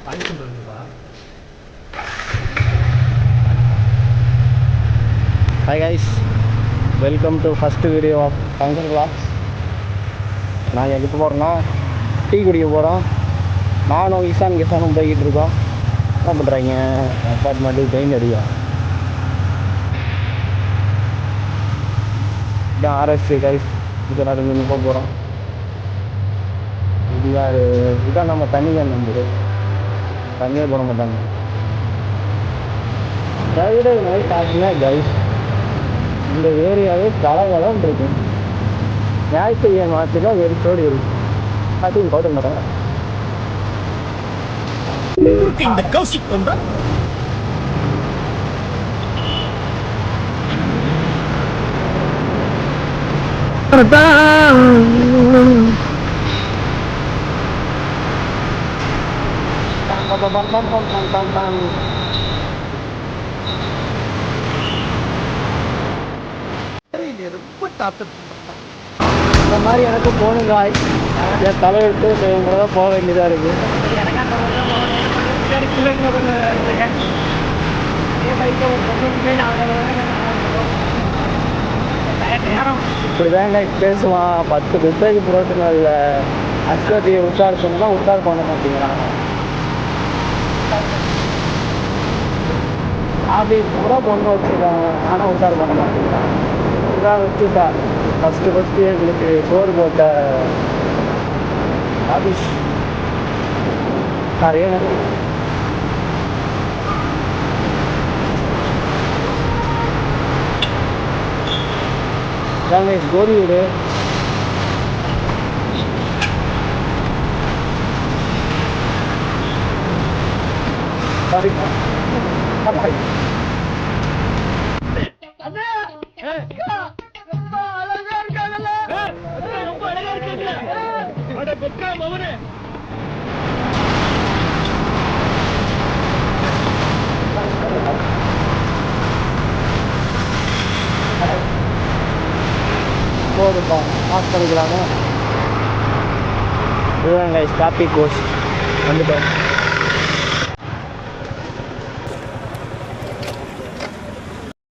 Hi guys, welcome to first video of Function Vlogs. நான் எங்கே போகிறோன்னா டீ குடிக்க போகிறோம். நானும் கிசானும் போய்கிட்டு இருக்கோம். என்ன பண்ணுறாங்க அப்பார்ட்மெண்ட்டு பெயிண்ட் அடிக்கும். இதான் ஆர்எஸ்சி கைஸ். இதெல்லாம் ரெண்டு போக போகிறோம். இதுதான் நம்ம தண்ணியாக நம்புது. தண்ணியே போட மாட்டாங்க. ஃப்ரைடே நைட் ஆச்சுன்னா கைஸ் இந்த ஏரியாவே கலகலம் இருக்கு. ஞாயிற்றுக்கிழமை மாற்றினா வெறிச்சோடு இருக்கும். அதுவும் போட மாட்டாங்க. இந்த கௌசிக் பண்ற இந்த மாதிரி எனக்கு போகணும் காய். என் தலையெடுத்து கூட தான் போக வேண்டியதாக இருக்குது. இப்படிதாங்க பேசுவான். 10 பிஸ்ஸைக்கு புரோட்டீன் இல்லை. அஸ்வதியை உஷார் சொன்னா உஷார் பண்ண மாட்டேங்கிறான். அப்படி பூரா பொண்ணு வச்சுருக்காங்க, ஆனால் உஷார் பண்ண மாட்டேங்கிறான். இதான் வச்சுட்டா ஃபஸ்ட்டு எங்களுக்கு சோறு போட்ட ஆஃபீஸ் நிறைய கோரி வீடு. போதுப்பா ஆஃப் பண்ணிக்கலாமா? இதுதான் கைஸ் காப்பி கோஸ் வந்துட்டோம்.